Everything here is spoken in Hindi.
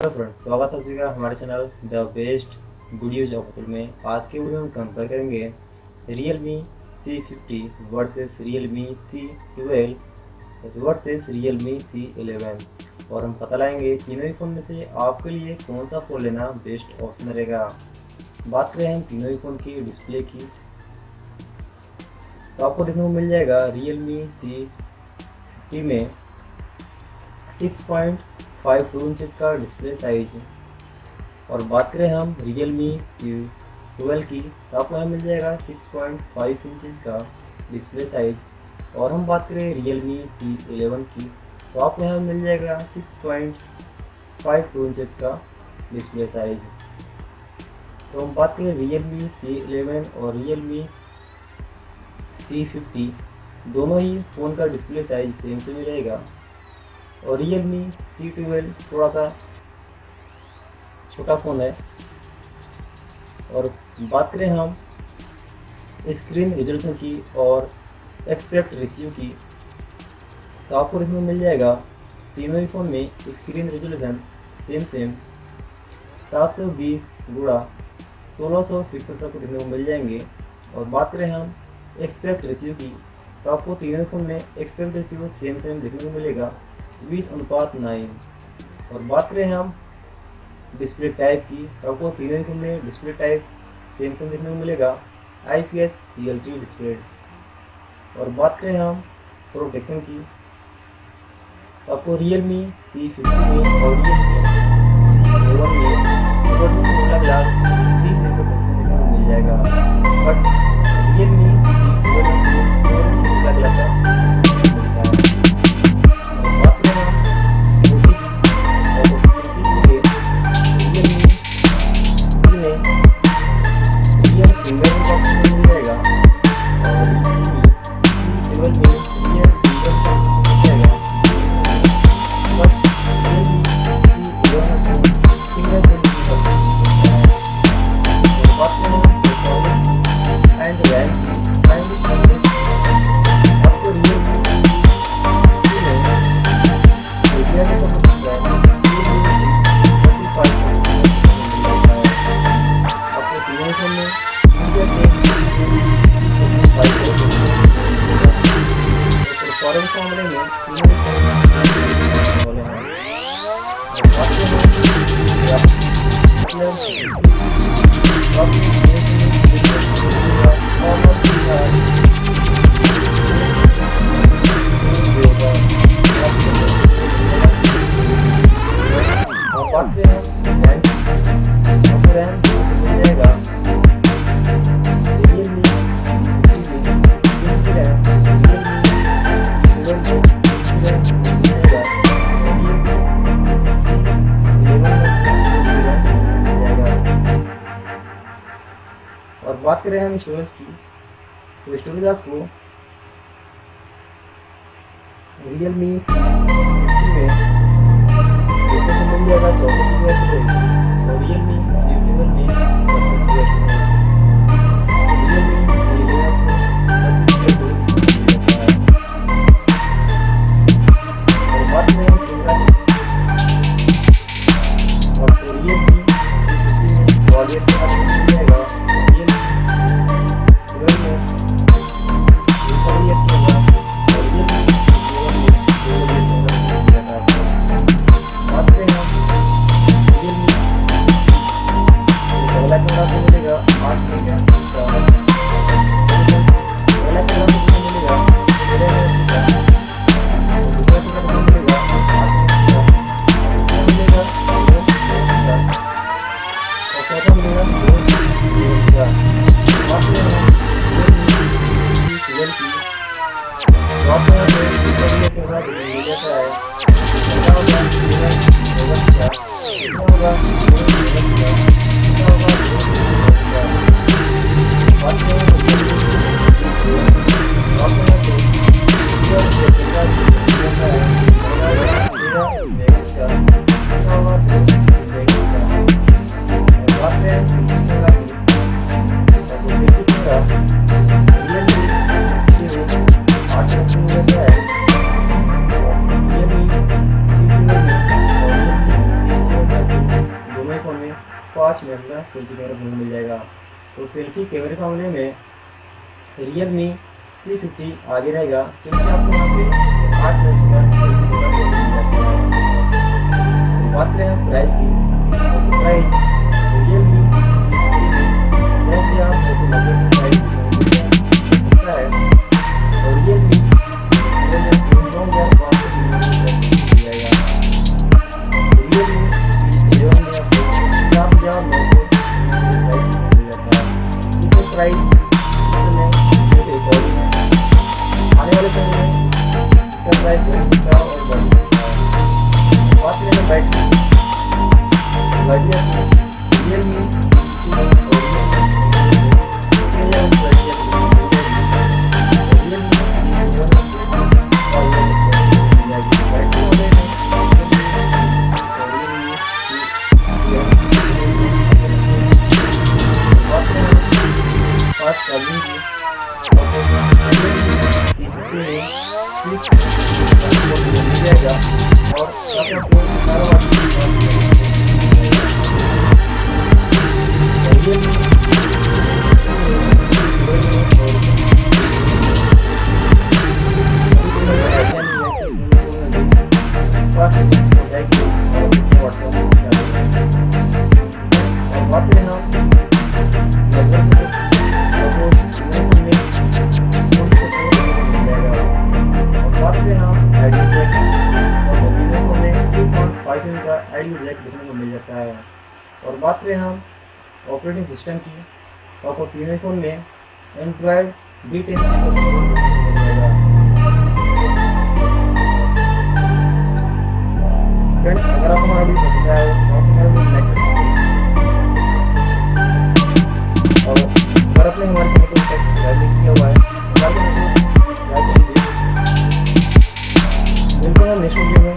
हेलो फ्रेंड्स, स्वागत है सभी का हमारे channel the best videos of Atul में। आज के वीडियो में कंपेयर करेंगे Realme C50 versus Realme C12 versus Realme C11 और हम पता लगाएंगे तीनों ही फ़ोन में से आपके लिए कौन सा फ़ोन लेना बेस्ट ऑप्शन रहेगा। बात करें हम तीनों ही फ़ोन की डिस्प्ले की, तो आपको देखने को मिल जाएगा Realme C50 में 6.52 इंचज़ का डिस्प्ले साइज। और बात करें हम Realme C12 की, तो आपको यहाँ मिल जाएगा 6.5 इंचज़ का डिस्प्ले साइज। और हम बात करें Realme C11 की, तो आपको यहाँ मिल जाएगा 6.52 इंचज़ का डिस्प्ले साइज। तो हम बात करें Realme C11 और Realme C50, दोनों ही फ़ोन का डिस्प्ले साइज सेम से मिलेगा। और Realme C12 थोड़ा सा छोटा फ़ोन है। और बात करें हम स्क्रीन रेजोल्यूशन की और एस्पेक्ट रेशियो की, तो आपको देखने को मिल जाएगा तीनों ही फ़ोन में स्क्रीन रेजोल्यूशन सेम 720 गुणा 1600 पिक्सल तक देखने को मिल जाएंगे। और बात करें हम एस्पेक्ट रेशियो की, तो आपको तीनों ही फ़ोन में एस्पेक्ट रेशियो सेम देखने को मिलेगा 20:9। और बात करें हम डिस्प्ले टाइप की, तो आपको तीनों ही फ़ोन में डिस्प्ले टाइप सेम देखने को मिलेगा IPS LCD डिस्प्ले। और बात करें हम प्रोटेक्शन की, तो आपको Realme C50 में और Realme C11 में प्रोटेक्शन ग्लास 3 दिन का प्रोटेक्शन देखने को मिल जाएगा। बट Realme C12 में ग्लास का और बात करें हम स्टोरेज की, तो स्टोरेज आपको Realme C50 में देखने को मिल जाएगा 64 GB स्टोरेज और Realme C11 में 32 GB स्टोरेज। Realme C11 में 32 GB स्टोरेज है। और बात करें हम कैमरा की, और Realme C50 में क्वाड कैमरा मिल जाएगा। 5 मिनट का सेल्फी कैमरा देखने को मिल जाएगा। तो सेल्फी कैमरे के मामले में Realme C15 आगे रहेगा, क्योंकि आपको यहाँ पे 8 मिनट का सेल्फी कैमरा देखने को मिल जाता है। तो बात करें हम प्राइस की, तो प्राइस Realme C15 में 10,990 प्राइस मिल सकता है, और Realme C11 में 9,500 मिल जाएगा। Realme C11 में आपको 7,900 प्राइस मिल जाता है। इसका प्राइस आने वाले समय में इसका प्राइस बढ़ सकता है और बढ़ सकता है। बात करें बैटरी, Realme आइडियल जैक देखने को मिल जाता है। और बात करें हम ऑपरेटिंग सिस्टम की, तो आपको तीनों फ़ोन में एंड्रॉयड B10 देखने को मिलेगा। फ्रेंड्स, अगर आपको हमारा वीडियो पसंद आया हो तो आप हमारा वीडियो लाइक कर दीजिए, और अगर आपने हमारे चैनल को सब्सक्राइब नहीं किया हुआ है हमारे चैनल को सब्सक्राइब कर दीजिए। मिलते हैं नेक्स्ट वीडियो में।